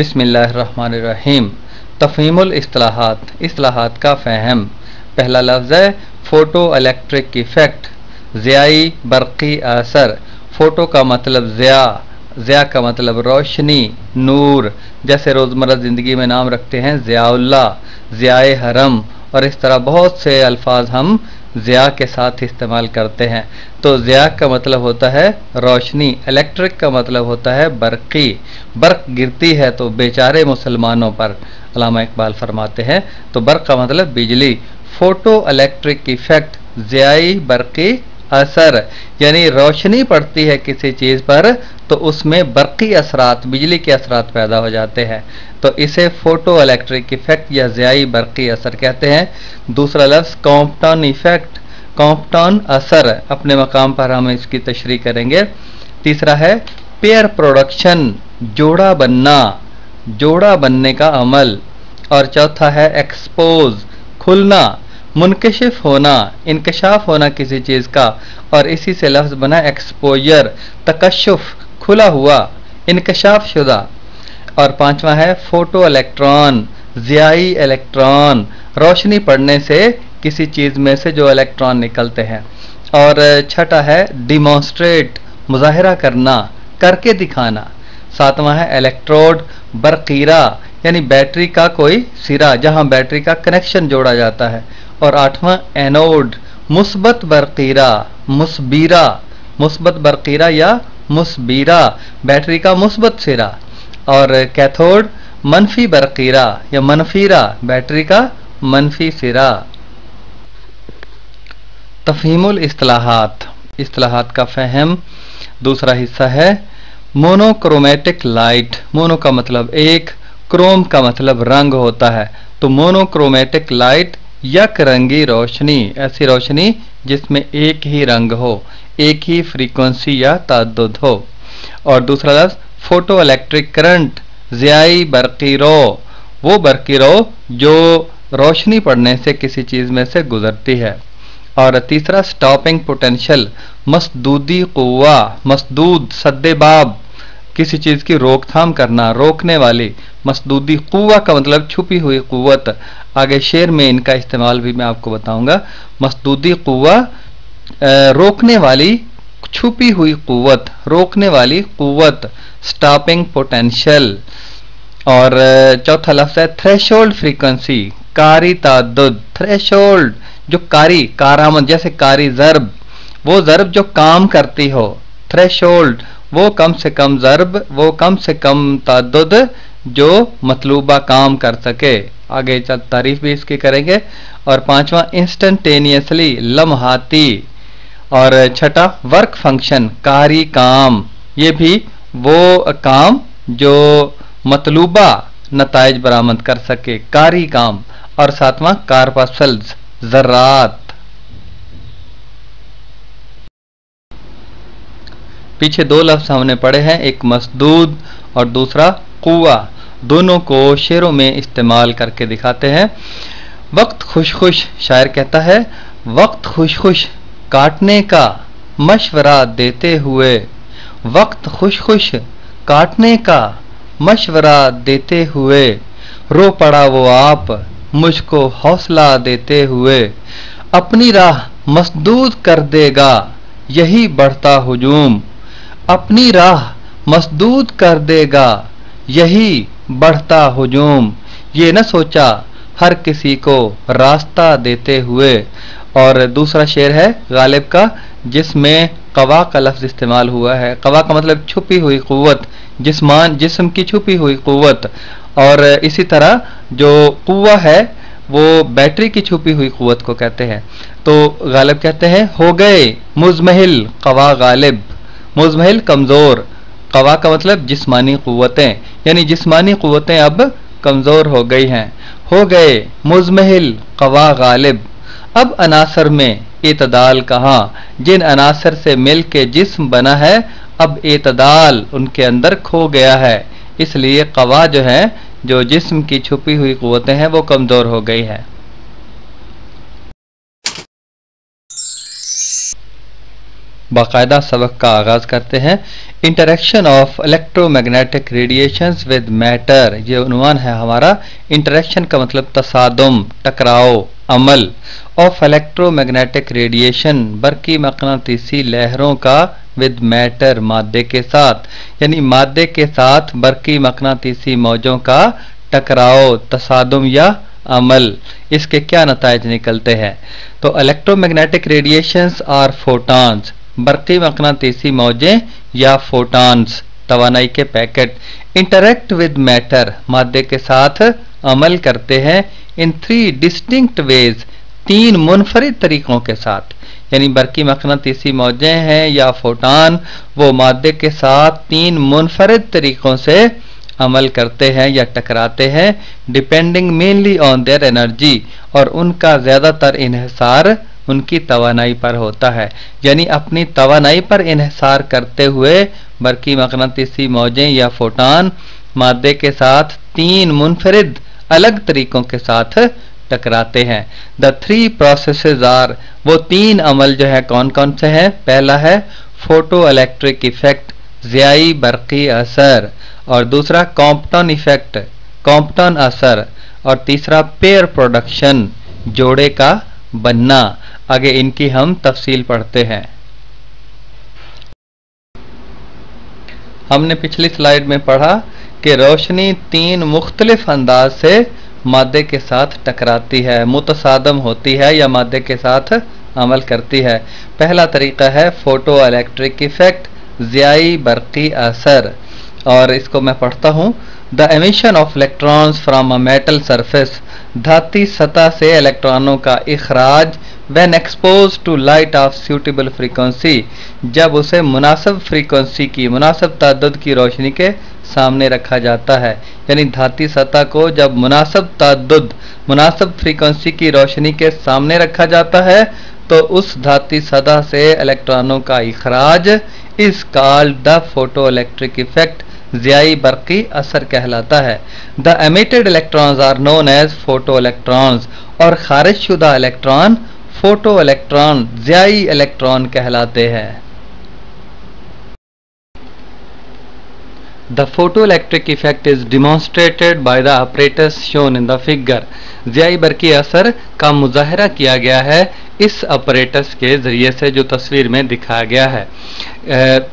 बिस्मिल्लाहिर्रहमानिर्रहीम। तफ़हीमुल इस्तिलाहात, इस्तिलाहात का फ़हम। पहला लफ्ज़ है फ़ोटो इलेक्ट्रिक इफ़ेक्ट, ज़ियाई बरक़ी असर। फ़ोटो का मतलब ज़िया, ज़िया का मतलब रोशनी, नूर। जैसे रोज़मर्रा ज़िंदगी में नाम रखते हैं ज़ियाउल्लाह, ज़ियाए हरम, और इस तरह बहुत से अल्फाज हम ज़िया के साथ इस्तेमाल करते हैं। तो ज़िया का मतलब होता है रोशनी, इलेक्ट्रिक का मतलब होता है बरक़ी। बर्क़ गिरती है तो बेचारे मुसलमानों पर, अल्लामा इकबाल फरमाते हैं। तो बर्क़ का मतलब बिजली। फ़ोटो इलेक्ट्रिक इफ़ेक्ट, ज़ियाई बरक़ी असर, यानी रोशनी पड़ती है किसी चीज़ पर तो उसमें बरक़ी असरात, बिजली के असरात पैदा हो जाते हैं। तो इसे फ़ोटो इलेक्ट्रिक इफ़ेक्ट या ज़ियाई बरक़ी असर कहते हैं। दूसरा लफ्ज़ कॉम्पटन इफ़ेक्ट, कॉम्पटन असर, अपने मकाम पर हम इसकी तशरीह करेंगे। तीसरा है पेयर प्रोडक्शन, जोड़ा बनना, जोड़ा बनने का अमल। और चौथा है एक्सपोज, खुलना, मुनकशिफ होना, इंकशाफ होना किसी चीज़ का, और इसी से लफ्ज़ बना एक्सपोजर, तकशुफ, खुला हुआ, इंकशाफ शुदा। और पांचवा है फोटो इलेक्ट्रॉन, ज़ियाई इलेक्ट्रॉन, रोशनी पड़ने से किसी चीज़ में से जो इलेक्ट्रॉन निकलते हैं। और छठा है डिमॉन्स्ट्रेट, मुजाहिरा करना, करके दिखाना। सातवां है इलेक्ट्रोड, बरक़ीरा, यानी बैटरी का कोई सिरा जहां बैटरी का कनेक्शन जोड़ा जाता है। और आठवां एनोड, मुस्बत बरक़ीरा, मुस्बीरा, मुस्बत बरक़ीरा या मुस्बीरा, बैटरी का मुस्बत सिरा। और कैथोड, मनफी बरक़ीरा या मनफीरा, बैटरी का मनफी सिरा। तफ़हीमुल इस्तिलाहात, इस्तिलाहात का फ़हम। दूसरा हिस्सा है मोनोक्रोमेटिक लाइट। मोनो का मतलब एक, क्रोम का मतलब रंग होता है। तो मोनोक्रोमेटिक लाइट यक रंगी रोशनी, ऐसी रोशनी जिसमें एक ही रंग हो, एक ही फ्रीक्वेंसी या ताद्दुद हो। और दूसरा लफ्ज़ फोटो इलेक्ट्रिक करंट, ज़ियाई बरक़ी रो, वो बरक़ी रो जो रोशनी पड़ने से किसी चीज़ में से गुजरती है। और तीसरा स्टॉपिंग पोटेंशियल, मसदूदी कुव्वा, मसदूद सद्देबाब, किसी चीज़ की रोकथाम करना, रोकने वाली। मसदूदी कुव्वा का मतलब छुपी हुई कुव्वत। आगे शेर में इनका इस्तेमाल भी मैं आपको बताऊंगा। मसदूदी कुव्वा, रोकने वाली, छुपी हुई कुव्वत, रोकने वाली कुव्वत, स्टॉपिंग पोटेंशियल। और चौथा लफ्ज़ है थ्रेशोल्ड फ्रीक्वेंसी, कारी ताद्दुद। थ्रेशोल्ड जो कारी, कारामद, जैसे कारी ज़र्ब, वो ज़र्ब जो काम करती हो। थ्रेशोल्ड वो कम से कम ज़र्ब, वो कम से कम ताद्दुद जो मतलूबा काम कर सके। आगे तारीफ भी इसकी करेंगे। और पांचवा इंस्टेंटेनियसली, लम्हाती। और छठा वर्क फंक्शन, कारी काम, ये भी वो काम जो मतलूबा नताइज बरामद कर सके, कारी काम। और सातवां कार्पासल्स, ज़र्रात। पीछे दो लफ्ज़ हमने पढ़े हैं, एक मसदूद और दूसरा कुव्वा। दोनों को शेरों में इस्तेमाल करके दिखाते हैं। वक्त खुश खुश, शायर कहता है वक्त खुश खुश काटने का मशवरा देते हुए, वक्त खुश खुश काटने का मशवरा देते हुए, रो पड़ा वो आप मुझको हौसला देते हुए, अपनी राह मसदूद कर देगा यही बढ़ता हुजूम, अपनी राह मसदूद कर देगा यही बढ़ता हुजूम, ये न सोचा हर किसी को रास्ता देते हुए। और दूसरा शेर है गालिब का, जिसमें कवा का लफ्ज़ इस्तेमाल हुआ है। कवा का मतलब छुपी हुई कुव्वत, जिस्म की छुपी हुई कुव्वत। और इसी तरह जो कुव्वा है वो बैटरी की छुपी हुई कुव्वत को कहते हैं। तो गालिब कहते हैं हो गए मुजमहिल कवा गालिब, मुजमहिल कमज़ोर, कवा का मतलब जिस्मानी कुव्वतें, यानी जिस्मानी कुव्वतें अब कमज़ोर हो गई हैं। हो गए मुजमहिल कवा गालिब, अब अनासर में एतदाल कहाँ, जिन अनासर से मिल के जिस्म बना है अब एतदाल उनके अंदर खो गया है। इसलिए कवा जो है, जो जिस्म की छुपी हुई कुव्वतें हैं, वो कमज़ोर हो गई है। बाकायदा सबक का आगाज करते हैं। Interaction of electromagnetic radiations with matter, ये उन्वान है हमारा। इंटरेक्शन का मतलब तसादुम, टकराव, अमल। ऑफ इलेक्ट्रोमैग्नेटिक रेडिएशन, बरकी मकनातीसी लहरों का, विद मैटर, मादे के साथ, यानी मादे के साथ बरकी मकनातीसी मौजों का टकराव, तसादुम या अमल। इसके क्या नताइज निकलते हैं? तो इलेक्ट्रोमैग्नेटिक रेडिएशंस आर फोटॉन्स, बरकी मकनातीसी मौजें या फोटॉन्स, तवानाई के पैकेट। इंटरेक्ट विद मैटर, मादे के साथ अमल करते हैं। इन 3 डिस्टिंक्ट वेज, 3 मुनफरिद तरीकों के साथ, यानी बरकी मकनातीसी मौजें हैं या फोटॉन, वो मादे के साथ 3 मुनफरिद तरीकों से अमल करते हैं या टकराते हैं। Depending mainly on their energy, और उनका ज्यादातर इन्हिसार उनकी तवानाई पर होता है, यानी अपनी तवानाई पर इन्हिसार करते हुए बरकी मकनातीसी मौजें या फोटॉन मादे के साथ 3 मुनफरिद अलग तरीकों के साथ टकराते हैं। द 3 प्रोसेसेस आर, वो 3 अमल जो है कौन कौन से हैं? पहला है फोटो इलेक्ट्रिक इफेक्ट, ज़ियाई बरकी असर, और दूसरा कॉम्पटन इफेक्ट, कॉम्पटन असर, और तीसरा पेयर प्रोडक्शन, जोड़े का बनना। आगे इनकी हम तफसील पढ़ते हैं। हमने पिछली स्लाइड में पढ़ा कि रोशनी 3 मुख्तलिफ अंदाज से मादे के साथ टकराती है, मुतसादम होती है या मादे के साथ अमल करती है। पहला तरीका है फोटो इलेक्ट्रिक इफेक्ट, ज़ियाई बरकी असर, और इसको मैं पढ़ता हूँ। The emission of electrons from a metal surface, धाती सतह से इलेक्ट्रॉनों का इखराज, when expose to light of suitable frequency, जब उसे मुनासिब फ्रीक्वेंसी की, मुनासिब ताद्दुद की रोशनी के सामने रखा जाता है। यानी धाती सतह को जब मुनासिब ताद्दुद, मुनासिब फ्रीक्वेंसी की रोशनी के सामने रखा जाता है तो उस धाती सतह से इलेक्ट्रॉनों का इखराज is called the photo electric effect, ज़ियाई बरकी असर कहलाता है। The emitted electrons are known as photo electrons, और खारिज शुदा इलेक्ट्रॉन फोटो इलेक्ट्रॉन, ज़ियाई इलेक्ट्रॉन कहलाते हैं। The photoelectric effect is demonstrated by the apparatus shown in the figure. ज़ियाई बरकी असर का मुजाहरा किया गया है इस अपरेटस के ज़रिए से जो तस्वीर में दिखाया गया है।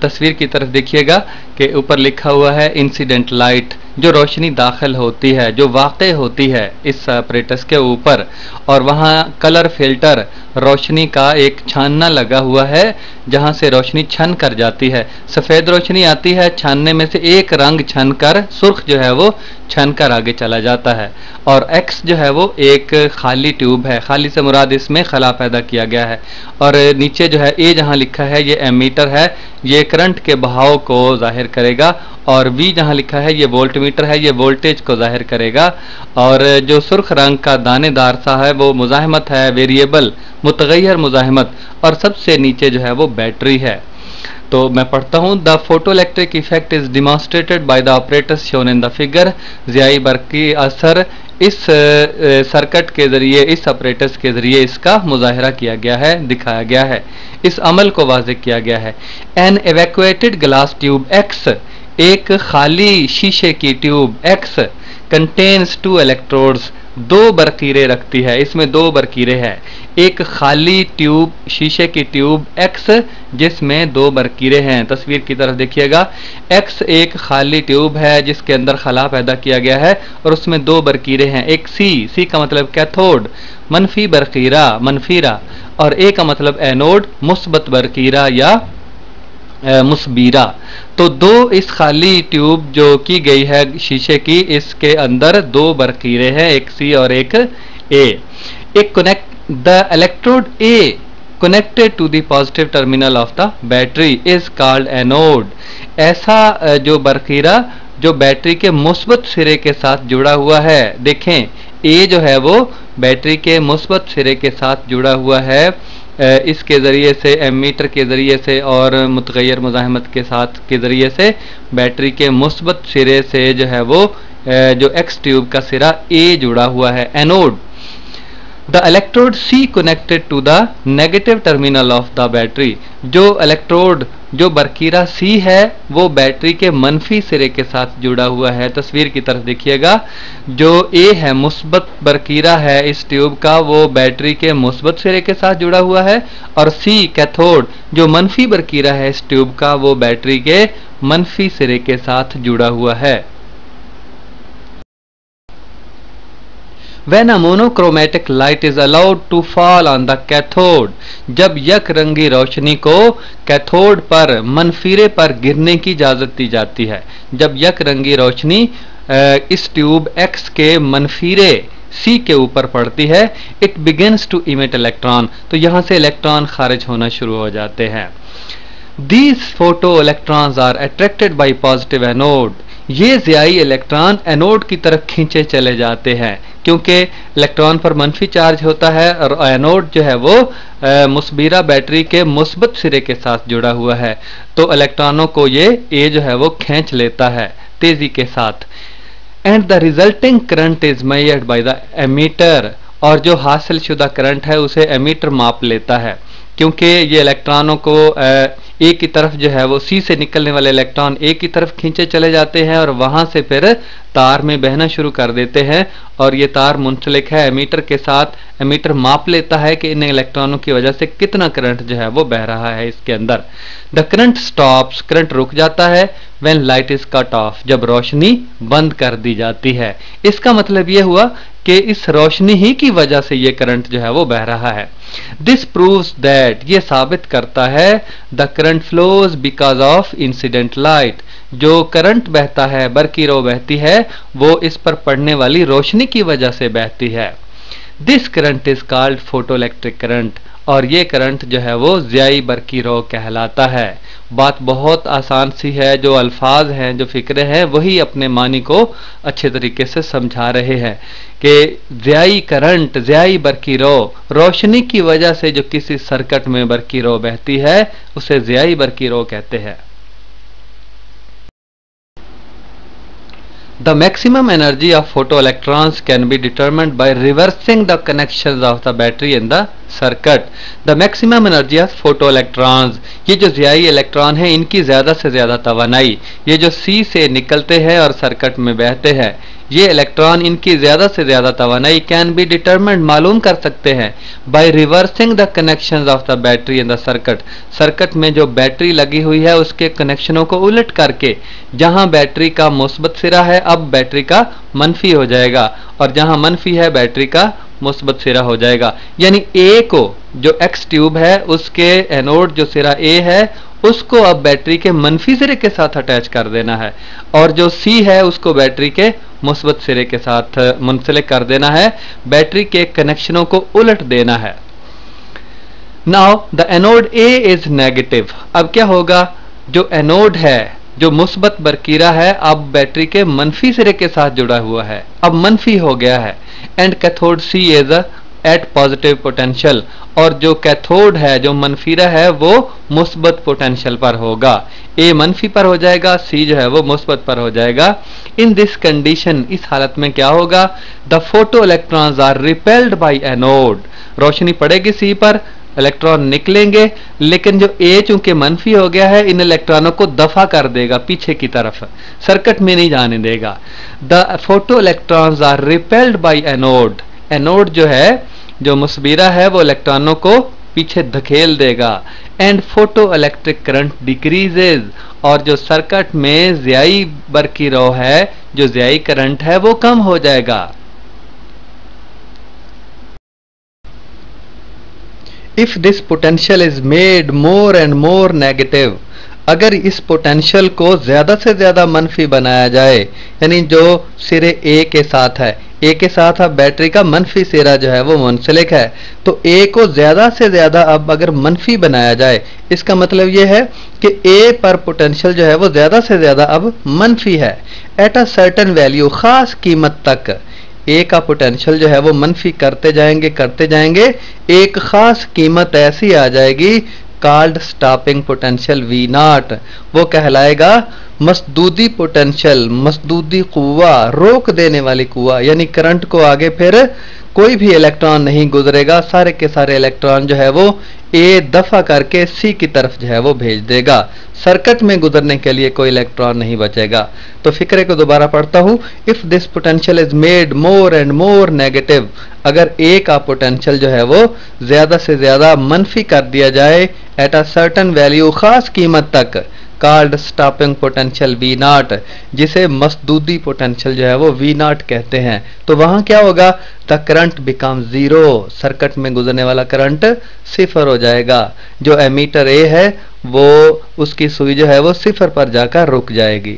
तस्वीर की तरफ देखिएगा कि ऊपर लिखा हुआ है इंसिडेंट लाइट, जो रोशनी दाखिल होती है, जो वाक़े होती है इस अपरेटस के ऊपर, और वहाँ कलर फिल्टर, रोशनी का एक छानना लगा हुआ है जहाँ से रोशनी छन कर जाती है। सफ़ेद रोशनी आती है, छानने में से एक रंग छन कर, सुर्ख जो है वो छन कर आगे चला जाता है। और एक्स जो है वो एक खाली ट्यूब है, खाली से मुराद इसमें खला पैदा किया गया है। और नीचे जो है ए जहाँ लिखा है ये एमीटर है, ये करंट के बहाव को जाहिर करेगा, और वी जहाँ लिखा है ये वोल्टमीटर है, ये वोल्टेज को जाहिर करेगा। और जो सुर्ख रंग का दानेदार सा है वो मुजाहिमत है, वेरिएबल मुतगय्यर मुजाहिमत, और सबसे नीचे जो है वो बैटरी है। तो मैं पढ़ता हूँ, the photo electric effect is demonstrated by the operators shown in the figure. ज़ियाई बरकी असर इस सर्किट के जरिए, इस ऑपरेटर्स के जरिए इसका मुजाहरा किया गया है, दिखाया गया है, इस अमल को वाज़ेह किया गया है। N evacuated glass tube x, एक खाली शीशे की ट्यूब एक्स, कंटेन्स 2 इलेक्ट्रोड्स, 2 बरकीरें रखती है, इसमें 2 बरकीरें हैं। एक खाली ट्यूब, शीशे की ट्यूब एक्स जिसमें 2 बरकीरें हैं। तस्वीर की तरफ देखिएगा, एक्स एक खाली ट्यूब है जिसके अंदर खला पैदा किया गया है और उसमें 2 बरकीरें हैं। एक सी का मतलब कैथोड, मनफी बरकीरा, मनफीरा, और ए का मतलब एनोड, मुस्बत बरकीरा या मुस्बीरा। तो 2 इस खाली ट्यूब जो की गई है शीशे की, इसके अंदर 2 बरकीरें हैं, एक सी और एक ए। एक connect the electrode A connected to the positive terminal of the battery is called anode. ऐसा जो बरकीरा जो बैटरी के मुस्बत सिरे के साथ जुड़ा हुआ है, देखें ए जो है वो बैटरी के मुस्बत सिरे के साथ जुड़ा हुआ है, इसके ज़रिए से, एमीटर के ज़रिए से और मुतगय्यर मुज़ाहिमत के साथ के ज़रिए से बैटरी के मुस्बत सिरे से जो है वो जो एक्स ट्यूब का सिरा ए जुड़ा हुआ है, anode. The electrode C connected to the negative terminal of the battery. जो इलेक्ट्रोड जो बरकीरा C है वो बैटरी के मनफी सिरे के साथ जुड़ा हुआ है। तस्वीर की तरफ देखिएगा, जो A है मुस्बत बरकीरा है इस ट्यूब का, वो बैटरी के मुस्बत सिरे के साथ जुड़ा हुआ है, और C कैथोड जो मनफी बरकीरा है इस ट्यूब का, वो बैटरी के मनफी सिरे के साथ जुड़ा हुआ है। When a monochromatic light is allowed to fall on the cathode, जब यक रंगी रोशनी को कैथोड पर मनफीरे पर गिरने की इजाजत दी जाती है। जब यक रंगी रोशनी इस ट्यूब X के मनफीरे C के ऊपर पड़ती है, it begins to emit electron, तो यहां से इलेक्ट्रॉन खारिज होना शुरू हो जाते हैं। These photo electrons are attracted by positive anode, ये ज़ियाई इलेक्ट्रॉन एनोड की तरफ खींचे चले जाते हैं, क्योंकि इलेक्ट्रॉन पर मनफी चार्ज होता है और एनोड जो है वो मुस्बिरा बैटरी के मुस्बत सिरे के साथ जुड़ा हुआ है, तो इलेक्ट्रॉनों को ये ए जो है वो खींच लेता है तेजी के साथ। And the resulting current is measured by the ammeter, और जो हासिल शुदा करंट है उसे एमीटर माप लेता है, क्योंकि ये इलेक्ट्रॉनों को ए की तरफ जो है वो सी से निकलने वाले इलेक्ट्रॉन ए की तरफ खींचे चले जाते हैं और वहां से फिर तार में बहना शुरू कर देते हैं, और ये तार मुंसलिक है एमीटर के साथ। एमीटर माप लेता है कि इन इलेक्ट्रॉनों की वजह से कितना करंट जो है वो बह रहा है इसके अंदर। द करंट स्टॉप्स, करंट रुक जाता है when light is cut off, जब रोशनी बंद कर दी जाती है। इसका मतलब यह हुआ कि इस रोशनी ही की वजह से ये करंट जो है वो बह रहा है। दिस प्रूव्स दैट, ये साबित करता है the current flows because of incident light, जो करंट बहता है, बरकीरो बहती है, वो इस पर पड़ने वाली रोशनी की वजह से बहती है। This current is called photo electric current, और ये करंट जो है वो ज़ियाई बरकीरो कहलाता है। बात बहुत आसान सी है, जो अल्फाज हैं, जो फिक्रे हैं, वही अपने मानी को अच्छे तरीके से समझा रहे हैं कि ज़ियाई करंट, ज़ियाई बरकीरो, रोशनी की वजह से जो किसी सर्किट में बरकीरो बहती है उसे ज़ियाई बरकीरो कहते हैं। The maximum energy of photoelectrons can be determined by reversing the connections of the battery in the circuit. The maximum energy of photoelectrons, ये जो ज़ियाई इलेक्ट्रॉन है इनकी ज़्यादा से ज़्यादा तवानाई, ये जो C से निकलते हैं और सर्किट में बहते हैं, ये इलेक्ट्रॉन इनकी ज़्यादा से ज़्यादा तवानाई कैन बी डिटरमिन्ड, मालूम कर सकते हैं, by reversing the connections of the battery in the circuit, circuit में जो बैटरी लगी हुई है उसके कनेक्शनों को उलट करके, जहां बैटरी का मुस्बत सिरा है अब बैटरी का मनफी हो जाएगा, और जहां मनफी है बैटरी का मुस्बत सिरा हो जाएगा। यानी ए को, जो एक्स ट्यूब है उसके एनोड जो सिरा ए है उसको अब बैटरी के मनफी सिरे के साथ अटैच कर देना है, और जो सी है उसको बैटरी के मुस्बत सिरे के साथ मुंसलिक कर देना है, बैटरी के कनेक्शनों को उलट देना है। Now the anode A is negative, अब क्या होगा, जो एनोड है जो मुस्बत बरकीरा है अब बैटरी के मनफी सिरे के साथ जुड़ा हुआ है, अब मनफी हो गया है। And cathode C is at positive potential, और जो कैथोड है जो मनफीरा है वो मुस्बत पोटेंशियल पर होगा, ए मनफी पर हो जाएगा, सी जो है वो मुस्बत पर हो जाएगा। इन दिस कंडीशन, इस हालत में क्या होगा, the photo electrons are repelled by anode, रोशनी पड़ेगी सी पर, इलेक्ट्रॉन निकलेंगे, लेकिन जो ए चूंकि मनफी हो गया है इन इलेक्ट्रॉनों को दफा कर देगा पीछे की तरफ, सर्किट में नहीं जाने देगा। The photo electrons are repelled by anode, anode जो है जो मुस्बिरा है वो इलेक्ट्रॉनों को पीछे धकेल देगा। And photo electric current decreases, और जो सर्किट में ज़ियाई बरकीरो है, जो ज़ियाई करंट है वो कम हो जाएगा। If this potential is made more and more negative, अगर इस पोटेंशियल को ज्यादा से ज्यादा मनफी बनाया जाए, यानी जो सिरे ए के साथ है, ए के साथ अब बैटरी का मनफी सिरा जो है वो मुंसलिक है, तो ए को ज्यादा से ज्यादा अब अगर मनफी बनाया जाए, इसका मतलब ये है कि ए पर पोटेंशियल जो है वो ज्यादा से ज्यादा अब मनफी है। एट अ सर्टेन वैल्यू, खास कीमत तक ए का पोटेंशियल जो है वो मनफी करते जाएंगे, एक खास कीमत ऐसी आ जाएगी called stopping potential V naught, वो कहलाएगा मसदूदी पोटेंशियल, मसदूदी कुव्वा, रोक देने वाली कुव्वा, यानी करंट को आगे फिर कोई भी इलेक्ट्रॉन नहीं गुजरेगा, सारे के सारे इलेक्ट्रॉन जो है वो ए दफा करके सी की तरफ जो है वो भेज देगा। सर्किट में गुजरने के लिए कोई इलेक्ट्रॉन नहीं बचेगा। तो फिक्रे को दोबारा पढ़ता हूं। If this potential is made more and more negative, अगर ए का पोटेंशियल जो है वो ज्यादा से ज्यादा मनफी कर दिया जाए एट अ सर्टेन वैल्यू, खास कीमत तक, called stopping potential V naught, जिसे मसदूदी पोटेंशियल जो है वो वी नॉट कहते हैं। तो वहां क्या होगा? The current become zero, circuit में गुजरने वाला करंट सिफर हो जाएगा। जो एमीटर ए है वो उसकी सुई जो है वो सिफर पर जाकर रुक जाएगी।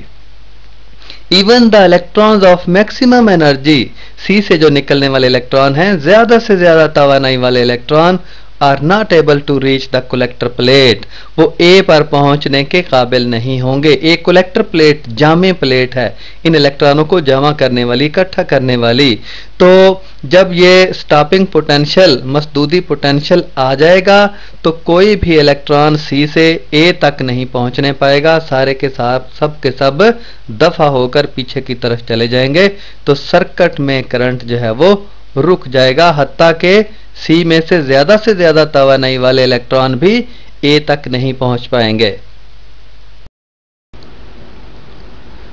Even the electrons of maximum energy, C से जो निकलने वाले इलेक्ट्रॉन हैं, ज्यादा से ज्यादा तवानाई वाले electron, are not able to reach the collector plate, वो ए पर पहुंचने के काबिल नहीं होंगे। एक कलेक्टर प्लेट जामे प्लेट है, इन इलेक्ट्रॉनों को जमा करने वाली, इकट्ठा करने वाली। तो जब ये स्टॉपिंग पोटेंशियल, मसदूदी पोटेंशियल आ जाएगा तो कोई भी इलेक्ट्रॉन सी से ए तक नहीं पहुंचने पाएगा, सारे के सब के सब दफा होकर पीछे की तरफ चले जाएंगे। तो सर्किट में करंट जो है वो रुक जाएगा, हत्ता के सी में से ज्यादा तवानाई वाले इलेक्ट्रॉन भी ए तक नहीं पहुंच पाएंगे।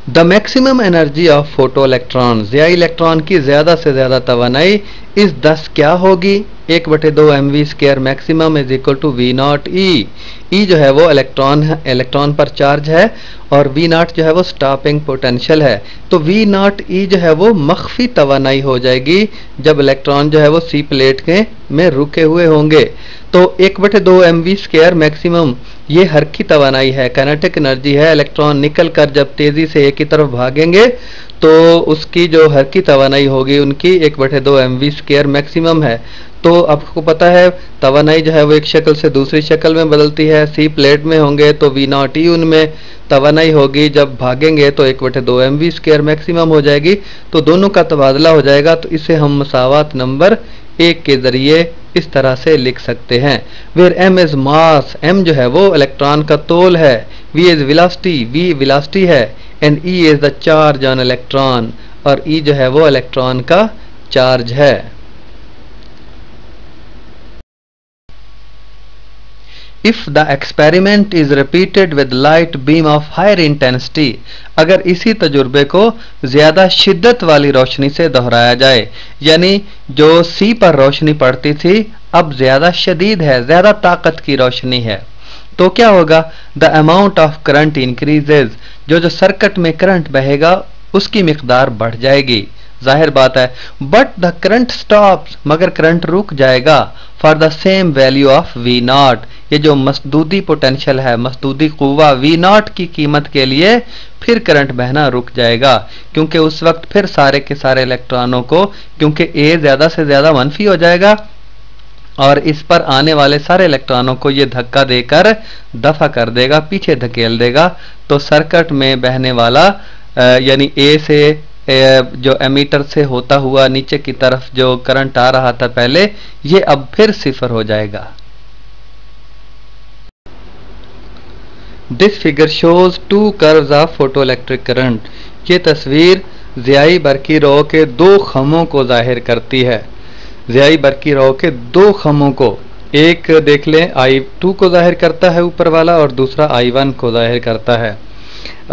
The maximum energy of photo electron, या इलेक्ट्रॉन की ज्यादा से ज्यादा तवानाई इस 10 क्या होगी? 1/2 mv² maximum is equal to V naught E. E जो है वो इलेक्ट्रॉन पर चार्ज है और वी नॉट जो है वो स्टॉपिंग पोटेंशियल है। तो वी नॉट ई जो है वो मख्फी तवानाई हो जाएगी जब इलेक्ट्रॉन जो है वो सी प्लेट के में रुके हुए होंगे। तो 1/2 mv² मैक्सिमम ये हरकी तवानाई है, काइनेटिक एनर्जी है। इलेक्ट्रॉन निकल कर जब तेजी से ए की तरफ भागेंगे तो उसकी जो हरकी तवानाई होगी उनकी 1/2 mv² मैक्सिमम है। तो आपको पता है तवानाई जो है वो एक शक्ल से दूसरी शक्ल में बदलती है। सी प्लेट में होंगे तो वी नॉट ई उनमें तवानाई होगी, जब भागेंगे तो 1/2 mv² मैक्सिमम हो जाएगी। तो दोनों का तबादला हो जाएगा। तो इसे हम मसावत नंबर 1 के जरिए इस तरह से लिख सकते हैं। Where m is mass, m जो है वो इलेक्ट्रॉन का तोल है। v is velocity, v velocity है। And e is the charge on electron, और e जो है वो इलेक्ट्रॉन का चार्ज है। If the experiment is repeated with light beam of higher intensity, अगर इसी तजुर्बे को ज्यादा शिद्दत वाली रोशनी से दोहराया जाए, यानी जो सी पर रोशनी पड़ती थी अब ज्यादा शदीद है, ज्यादा ताकत की रोशनी है, तो क्या होगा? The amount of current increases, जो सर्किट में करंट बहेगा उसकी मिकदार बढ़ जाएगी, जाहिर बात है। बट द करंट स्टॉप्स, मगर करंट रुक जाएगा। For the same value of V naught, ये जो मसदूदी पोटेंशियल है, मसदूदी कुव्वा वी नॉट की कीमत के लिए फिर करंट बहना रुक जाएगा, क्योंकि उस वक्त फिर सारे के सारे इलेक्ट्रॉनों को, क्योंकि ए ज्यादा से ज्यादा मनफी हो जाएगा और इस पर आने वाले सारे इलेक्ट्रॉनों को ये धक्का देकर दफा कर देगा, पीछे धकेल देगा। तो सर्किट में बहने वाला यानी ए से जो एमीटर से होता हुआ नीचे की तरफ जो करंट आ रहा था पहले, ये अब फिर सिफर हो जाएगा। This figure shows 2 curves of photoelectric current, ये तस्वीर ज़ियाई बरकी रो के 2 खमों को जाहिर करती है। ज़ियाई बरकी रो के 2 खमों को, एक देख लें I2 को जाहिर करता है ऊपर वाला, और दूसरा I1 को जाहिर करता है।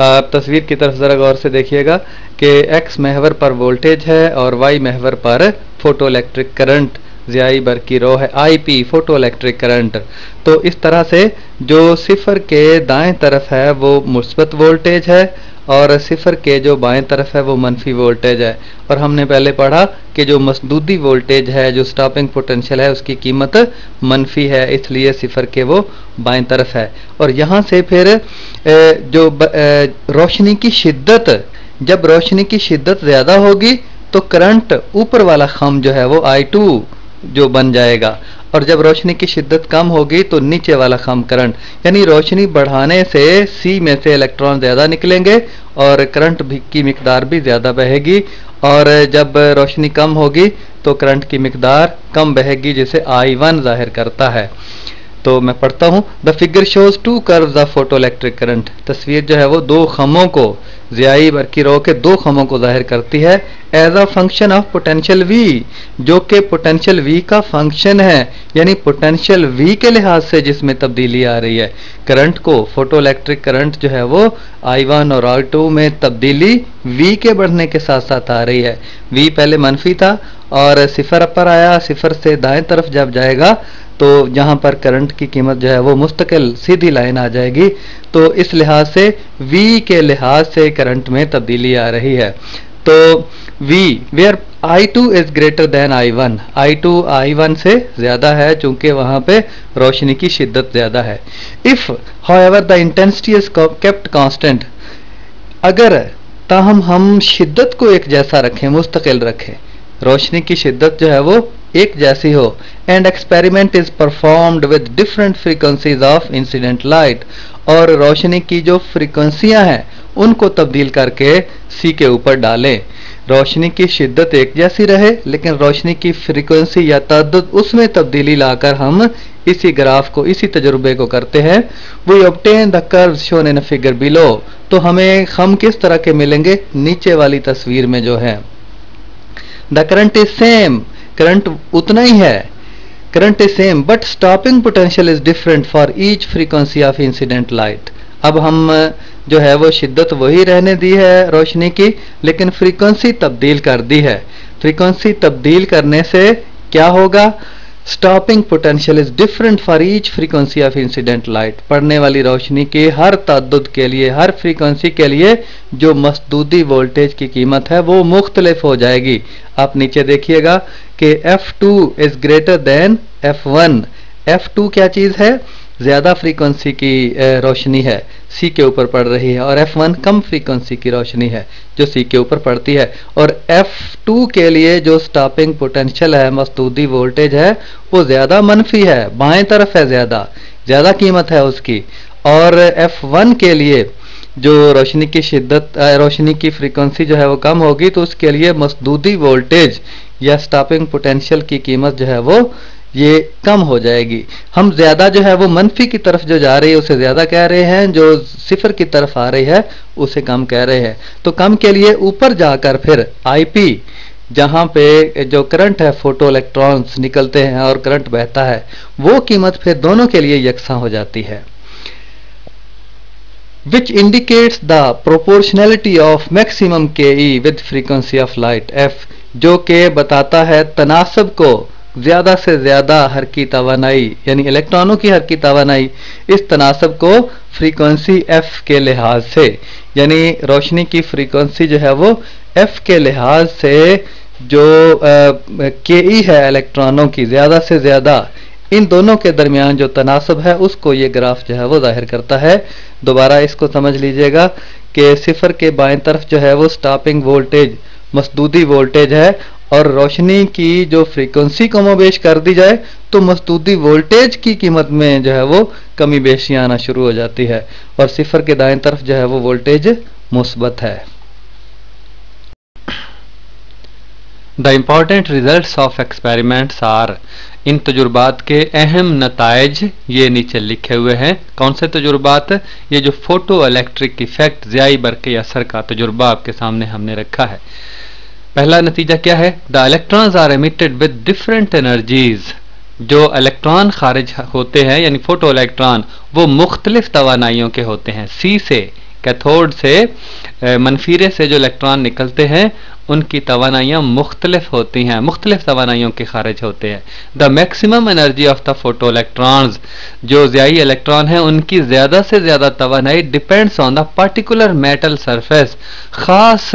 आप तस्वीर की तरफ जरा गौर से देखिएगा कि X महवर पर वोल्टेज है और Y महवर पर फोटो इलेक्ट्रिक करंट ज़ियाई बरकी रो है, IP फोटो इलेक्ट्रिक करंट। तो इस तरह से जो सिफर के दाएं तरफ है वो मुस्बत वोल्टेज है और सिफर के जो बाएं तरफ है वो मनफी वोल्टेज है। और हमने पहले पढ़ा कि जो मसदूदी वोल्टेज है, जो स्टॉपिंग पोटेंशियल है, उसकी कीमत मनफी है, इसलिए सिफर के वो बाएं तरफ है। और यहाँ से फिर जो रोशनी की शिद्दत, जब रोशनी की शिद्दत ज़्यादा होगी तो करंट ऊपर वाला खम जो है वो I2 जो बन जाएगा, और जब रोशनी की शिद्दत कम होगी तो नीचे वाला खम करंट, यानी रोशनी बढ़ाने से सी में से इलेक्ट्रॉन ज़्यादा निकलेंगे और करंट भी की मिकदार भी ज़्यादा बहेगी, और जब रोशनी कम होगी तो करंट की मिकदार कम बहेगी, जिसे I1 जाहिर करता है। तो मैं पढ़ता हूँ। The figure shows 2 curves of photo electric current, तस्वीर जो है वो 2 खमों को ज़ियाई बरकी रो के दो खमों को जाहिर करती है as a function of potential V, जो कि पोटेंशियल V का फंक्शन है, यानी पोटेंशियल V के लिहाज से जिसमें तब्दीली आ रही है। करंट को, फोटो इलेक्ट्रिक करंट जो है वो I1 और I2 में तब्दीली V के बढ़ने के साथ साथ आ रही है। V पहले मनफी था और सिफर पर आया, सिफर से दाएं तरफ जब जाएगा तो यहाँ पर करंट की कीमत जो है वो मुस्तकिल सीधी लाइन आ जाएगी। तो इस लिहाज से V के लिहाज से करंट में तब्दीली आ रही है। तो V where I2 is greater than I1, I2 I1 से ज्यादा है चूंकि वहां पे रोशनी की शिद्दत ज्यादा है। If however the intensity is kept constant, अगर ताहम हम शिद्दत को एक जैसा रखें, मुस्तकिल रखें, रोशनी की शिद्दत जो है वो एक जैसी हो, and experiment is performed with different frequencies of incident light, और रोशनी की जो फ्रीक्वेंसियां हैं उनको तब्दील करके सी के ऊपर डालें। रोशनी की शिद्दत एक जैसी रहे लेकिन रोशनी की फ्रीक्वेंसी या तअद्दुद उसमें तब्दीली लाकर हम इसी ग्राफ को, इसी तजुर्बे को करते हैं। We obtain the curve shown in figure below, तो हमें खम किस तरह के मिलेंगे नीचे वाली तस्वीर में जो है। The current is same, current उतना ही है, current is same but stopping potential is different for each frequency of incident light. अब हम जो है वो शिद्दत वही रहने दी है रोशनी की, लेकिन फ्रीक्वेंसी तब्दील कर दी है। फ्रीक्वेंसी तब्दील करने से क्या होगा, stopping potential is different for each frequency of incident light. पड़ने वाली रोशनी के हर तअद्दुद के लिए, हर फ्रीक्वेंसी के लिए जो मसदूदी वोल्टेज की कीमत है वो मुख्तलिफ हो जाएगी। आप नीचे देखिएगा कि F2 is greater then F1। F2 क्या चीज है, ज्यादा फ्रीक्वेंसी की रोशनी है, सी के ऊपर पड़ रही है, और F1 कम फ्रीक्वेंसी की रोशनी है जो सी के ऊपर पड़ती है। और F2 के लिए जो स्टॉपिंग पोटेंशियल है, मसदूदी वोल्टेज है, वो ज्यादा मनफी है, बाएं तरफ है, ज्यादा कीमत है उसकी। और F1 के लिए जो रोशनी की शिद्दत, रोशनी की फ्रीक्वेंसी जो है वो कम होगी, तो उसके लिए मसदूदी वोल्टेज या स्टॉपिंग पोटेंशियल की कीमत जो है वो ये कम हो जाएगी। हम ज्यादा जो है वो मनफी की तरफ जो जा रही है उसे ज्यादा कह रहे हैं, जो सिफर की तरफ आ रही है उसे कम कह रहे हैं। तो कम के लिए ऊपर जाकर फिर IP, जहां पे जो करंट है, फोटो इलेक्ट्रॉन्स निकलते हैं और करंट बहता है, वो कीमत फिर दोनों के लिए यकसा हो जाती है। Which indicates the proportionality of maximum KE with frequency of light F, जो के बताता है तनासब को, ज्यादा से ज्यादा हरकी तवानाई यानी इलेक्ट्रॉनों की हरकी तवानाई, इस तनासब को फ्रीक्वेंसी F के लिहाज से, यानी रोशनी की फ्रीक्वेंसी जो है वो F के लिहाज से जो KE है इलेक्ट्रॉनों की, ज्यादा से ज्यादा, इन दोनों के दरमियान जो तनासब है उसको ये ग्राफ जो है वो जाहिर करता है। दोबारा इसको समझ लीजिएगा कि सिफर के बाएं तरफ जो है वो स्टॉपिंग वोल्टेज, मसदूदी वोल्टेज है, और रोशनी की जो फ्रीक्वेंसी कमोबेश कर दी जाए तो मसदूदी वोल्टेज की कीमत में जो है वो कमी बेशी आना शुरू हो जाती है, और सिफर के दाएं तरफ जो है वो वोल्टेज मुस्बत है। The important results of experiments are, इन तजुर्बात के अहम नताइज ये नीचे लिखे हुए हैं। कौन से तजुर्बात, ये जो फोटो इलेक्ट्रिक इफेक्ट, ज़ियाई बरक़ी असर का तजुर्बा आपके सामने हमने रखा है। पहला नतीजा क्या है, the electrons are emitted with different energies, जो इलेक्ट्रॉन खारिज होते हैं यानी फोटो इलेक्ट्रॉन, वो मुख्तलिफ तवानाइयों के होते हैं। सी से, कैथोड से, मनफीरे से जो इलेक्ट्रॉन निकलते हैं उनकी तवानाइयाँ मुख्तलिफ होती हैं, मुख्तलिफ तवानाइयों के खारिज होते हैं। The maximum energy of the photo electrons, जो ज़ियाई इलेक्ट्रॉन हैं उनकी ज़्यादा से ज़्यादा तवानाई depends on the particular metal surface, ख़ास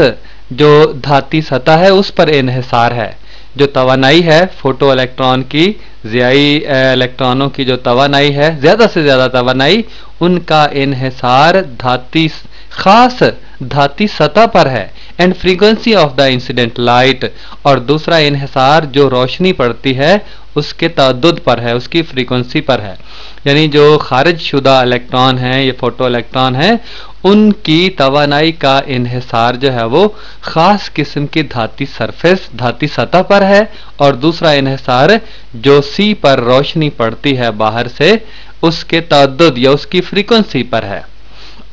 जो धाती सतह है उस पर इन्हिसार है। जो तवानाई है फोटो इलेक्ट्रॉन की, ज़ियाई इलेक्ट्रॉनों की जो तवानाई है, ज़्यादा से ज़्यादा तवानाई, उनका इन्हिसार खास धाती सतह पर है, and frequency of the incident light, और दूसरा इन्हिसार जो रोशनी पड़ती है उसके तअद्दुद पर है, उसकी फ्रीक्वेंसी पर है। यानी जो खारिज शुदा इलेक्ट्रॉन हैं, ये फोटो इलेक्ट्रॉन हैं, उनकी तवानाई का इन्हिसार जो है वो खास किस्म की धाती सरफेस, धाती सतह पर है, और दूसरा इन्हिसार जो सी पर रोशनी पड़ती है बाहर से, उसके तअद्दुद या उसकी फ्रीक्वेंसी पर है।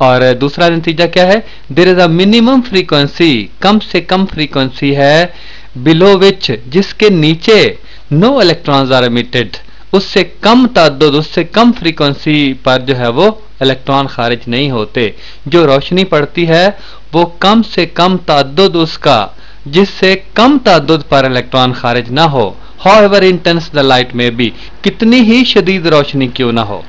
और दूसरा नतीजा क्या है, there is a minimum frequency, कम से कम फ्रीक्वेंसी है, बिलो विच, जिसके नीचे नो इलेक्ट्रॉन्स आर एमिटेड, उससे कम ताद्दुद, उससे कम फ्रीक्वेंसी पर जो है वो इलेक्ट्रॉन खारिज नहीं होते। जो रोशनी पड़ती है वो कम से कम ताद्दुद उसका, जिससे कम ताद्दुद पर इलेक्ट्रॉन खारिज ना हो। हाउएवर इंटेंस द लाइट में बी, कितनी ही शदीद रोशनी क्यों ना हो,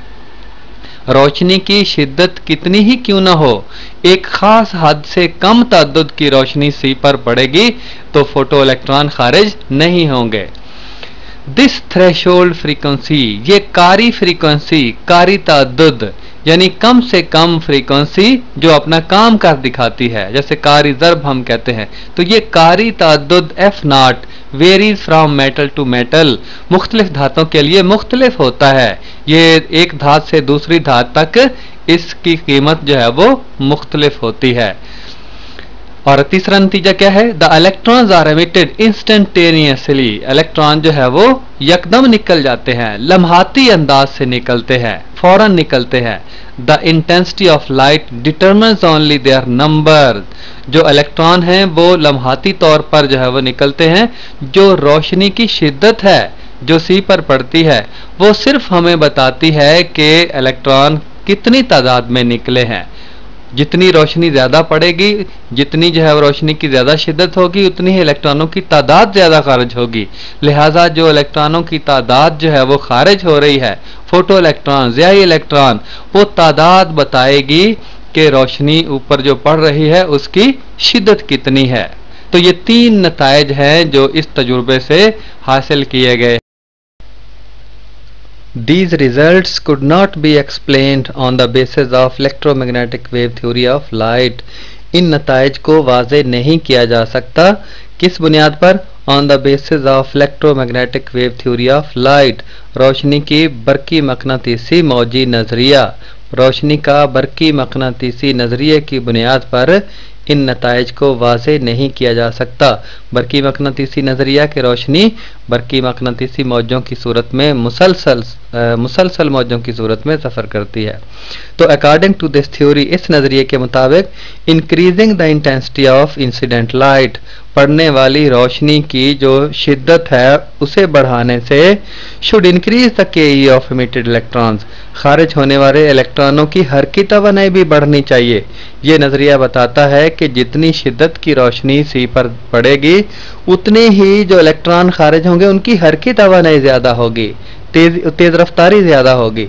रोशनी की शिद्दत कितनी ही क्यों ना हो, एक खास हद से कम ताद्दुद की रोशनी सी पर पड़ेगी तो फोटो इलेक्ट्रॉन खारिज नहीं होंगे। दिस थ्रेशोल्ड फ्रीक्वेंसी, ये कारी फ्रीक्वेंसी, कारी ताद्दुद यानी कम से कम फ्रीक्वेंसी जो अपना काम कर दिखाती है, जैसे कारी ज़र्ब हम कहते हैं, तो ये कारी ताद्दुद f naught varies from metal to metal, मुख्तलिफ धातों के लिए मुख्तलिफ होता है। ये एक धात से दूसरी धात तक इसकी कीमत जो है वो मुख्तलिफ होती है। और तीसरा नतीजा क्या है, the electrons are emitted instantaneously, electron जो है वो यकदम निकल जाते हैं, लम्हाती अंदाज से निकलते हैं, फौरन निकलते हैं। The intensity of light determines only their number, जो इलेक्ट्रॉन हैं वो लम्हाती तौर पर जो है वो निकलते हैं, जो रोशनी की शिद्दत है जो सी पर पड़ती है वो सिर्फ हमें बताती है कि इलेक्ट्रॉन कितनी तादाद में निकले हैं। जितनी रोशनी ज्यादा पड़ेगी, जितनी जो है रोशनी की ज्यादा शिद्दत होगी, उतनी ही इलेक्ट्रॉनों की तादाद ज्यादा खारिज होगी। लिहाजा जो इलेक्ट्रॉनों की तादाद जो है वो खारिज हो रही है, फोटो इलेक्ट्रॉन, ज़ियाई इलेक्ट्रॉन, वो तादाद बताएगी कि रोशनी ऊपर जो पड़ रही है उसकी शिद्दत कितनी है। तो ये तीन नताइज हैं जो इस तजुर्बे से हासिल किए गए। These results could not be explained on the basis of electromagnetic wave theory of light. इन नताइज को वाज़े नहीं किया जा सकता, किस बुनियाद पर, on the basis of electromagnetic wave theory of light, रोशनी की बरकी मकनातीसी मौजी नज़रिया, रोशनी का बरकी मकनातीसी नज़रिए की बुनियाद पर इन नताइज को वाज़े नहीं किया जा सकता। बरकी मकनातीसी नज़रिया की रोशनी बरकी मकनातीसी मौजों की सूरत में मुसलसल मौजों की सूरत में सफ़र करती है। तो अकॉर्डिंग टू दिस थ्योरी, इस नज़रिए के मुताबिक, increasing the intensity of incident light, पड़ने वाली रोशनी की जो शिद्दत है उसे बढ़ाने से, शुड इंक्रीज द केई ऑफ इमिटेड इलेक्ट्रॉन्स, खारिज होने वाले इलेक्ट्रॉनों की हरकी तवानाई भी बढ़नी चाहिए। ये नज़रिया बताता है कि जितनी शिद्दत की रोशनी सी पर पड़ेगी उतने ही जो इलेक्ट्रॉन खारिज होंगे उनकी हरकी तवानाई ज़्यादा होगी, तेज रफ्तारी ज़्यादा होगी।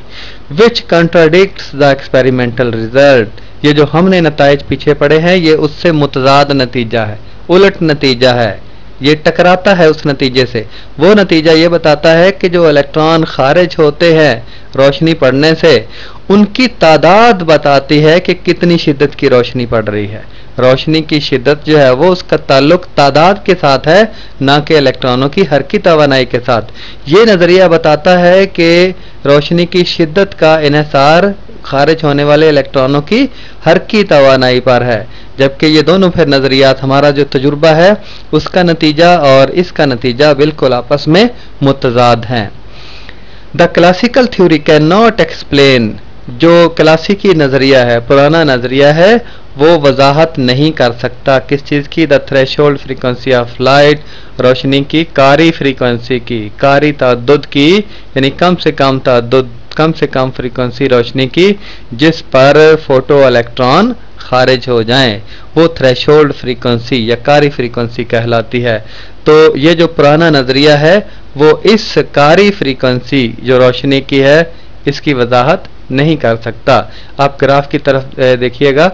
विच कंट्राडिक्ट्स द एक्सपेरिमेंटल रिजल्ट, ये जो हमने नताइज पीछे पड़े हैं ये उससे मुतजाद नतीजा है, उलट नतीजा है, ये टकराता है उस नतीजे से। वो नतीजा ये बताता है कि जो इलेक्ट्रॉन खारिज होते हैं रोशनी पड़ने से, उनकी तादाद बताती है कि कितनी शिद्दत की रोशनी पड़ रही है। रोशनी की शिद्दत जो है वो उसका ताल्लुक तादाद के साथ है, ना कि इलेक्ट्रॉनों की हरकी तवानाई के साथ। ये नज़रिया बताता है कि रोशनी की शिद्दत का इन्हिसार खारिज होने वाले इलेक्ट्रॉनों की हरकी तवानाई पर है, जबकि ये दोनों फिर नज़रियात, हमारा जो तजुर्बा है उसका नतीजा और इसका नतीजा बिल्कुल आपस में मुतजाद हैं। The classical theory can not explain, जो क्लासिकी नज़रिया है, पुराना नज़रिया है, वो वजाहत नहीं कर सकता किस चीज़ की, the threshold frequency of light, रोशनी की कारी फ्रीक्वेंसी की, कारी ताद्दुद की, यानी कम से कम ताद्दुद, कम से कम फ्रीक्वेंसी रोशनी की जिस पर फोटो इलेक्ट्रॉन खारिज हो जाएं, वो थ्रेशोल्ड फ्रीक्वेंसी या कारी फ्रीक्वेंसी कहलाती है। तो ये जो पुराना नज़रिया है वो इस कारी फ्रीक्वेंसी जो रोशनी की है इसकी वजाहत नहीं कर सकता। आप ग्राफ की तरफ देखिएगा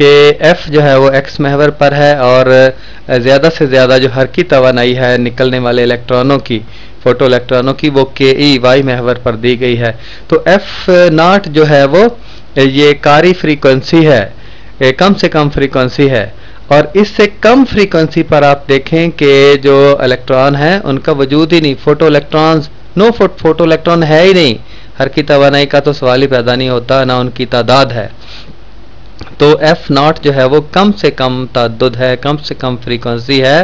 कि F जो है वो X महवर पर है और ज़्यादा से ज़्यादा जो हरकी तवानाई है निकलने वाले इलेक्ट्रॉनों की, फोटो इलेक्ट्रॉनों की, वो KE Y महवर पर दी गई है। तो F नॉट जो है वो ये कारी फ्रीक्वेंसी है, कम से कम फ्रीक्वेंसी है, और इससे कम फ्रीक्वेंसी पर आप देखें कि जो इलेक्ट्रॉन हैं उनका वजूद ही नहीं, photo electrons, no photo electron है ही नहीं, हर की तवानाई का तो सवाल ही पैदा नहीं होता, ना उनकी तादाद है। तो F नॉट जो है वो कम से कम ताद्दुद है, कम से कम फ्रीक्वेंसी है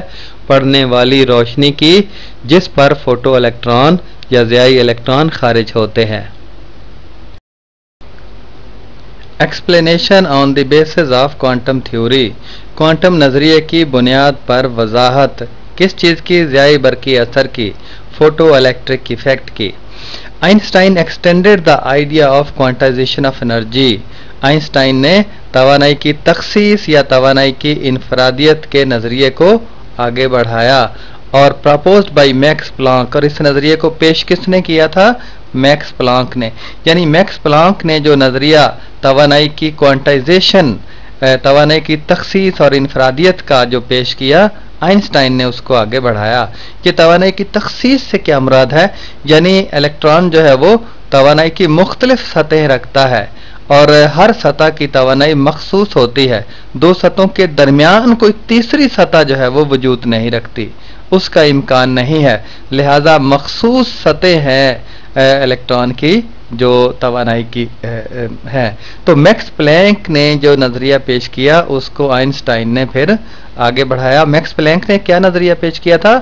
पड़ने वाली रोशनी की जिस पर फोटो इलेक्ट्रॉन या ज़ियाई इलेक्ट्रॉन खारिज होते हैं। Explanation on the basis of quantum theory, quantum नज़रिए की बुनियाद पर वजाहत। किस चीज़ की? ज़ियाई बरकी असर की, फोटो इलेक्ट्रिक इफेक्ट की। Einstein extended the idea of quantization of energy, Einstein ने तवानाई की तखसीस या तवानाई की इनफरादियत के नज़रिए को आगे बढ़ाया और प्रपोज्ड बाय मैक्स प्लांक, और इस नज़रिए को पेश किसने किया था? मैक्स प्लांक ने। यानी मैक्स प्लांक ने जो नज़रिया तवानाई की क्वांटाइजेशन, तवानाई की तखसीस और इनफरादियत का जो पेश किया, आइंस्टाइन ने उसको आगे बढ़ाया। कि तवानाई की तखसीस से क्या मुराद है? यानी इलेक्ट्रॉन जो है वो तवानाई की मुख्तलिफ सतह रखता है और हर सतह की तवानाई मखसूस होती है। दो सतहों के दरमियान कोई तीसरी सतह जो है वो वजूद नहीं रखती, उसका इम्कान नहीं है। लिहाजा मखसूस सतह है इलेक्ट्रॉन की जो तवानाई की है। तो मैक्स प्लैंक ने जो नज़रिया पेश किया उसको आइंस्टाइन ने फिर आगे बढ़ाया। मैक्स प्लैंक ने क्या नज़रिया पेश किया था?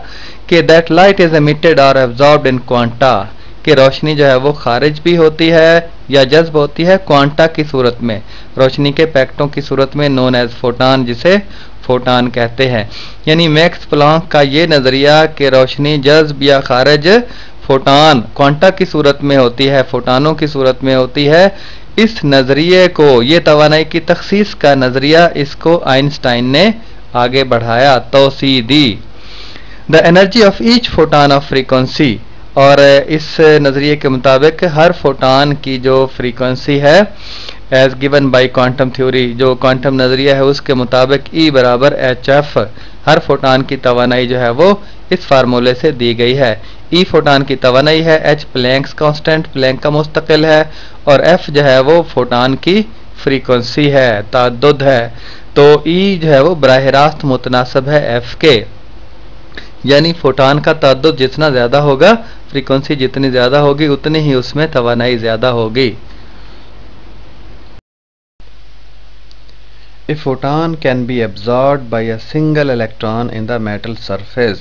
कि दैट लाइट इज एमिटेड और एब्जॉर्ब्ड इन क्वांटा, कि रोशनी जो है वो खारिज भी होती है या जज्ब होती है क्वांटा की सूरत में, रोशनी के पैकेटों की सूरत में, नोन एज फोटान, जिसे फोटान कहते हैं। यानी मैक्स प्लैंक का ये नज़रिया कि रोशनी जज्ब या खारिज फोटान क्वांटा की सूरत में होती है, फोटानों की सूरत में होती है, इस नज़रिए को, ये तवानाई की तखसीस का नज़रिया, इसको आइंस्टाइन ने आगे बढ़ाया, तोसी दी। The energy of each photon of frequency, और इस नज़रिए के मुताबिक हर फोटान की जो फ्रीक्वेंसी है as given by quantum theory, जो क्वांटम नज़रिया है उसके मुताबिक E बराबर HF, हर फोटान की तवानाई जो है वो इस फार्मूले से दी गई है। E फोटान की तवानाई है, H प्लैंक्स कांस्टेंट, प्लैंक का मुस्तकिल है, और F जो है वो फोटान की फ्रीक्वेंसी है, ताद्दुद है। तो E जो है वो बराह रास्त मुतनासिब है F के, यानी फोटान का ताद्दुद जितना ज़्यादा होगा, फ्रीक्वेंसी जितनी ज़्यादा होगी, उतनी ही उसमें तवानाई ज़्यादा होगी। A photon can be absorbed by a single electron in the metal surface,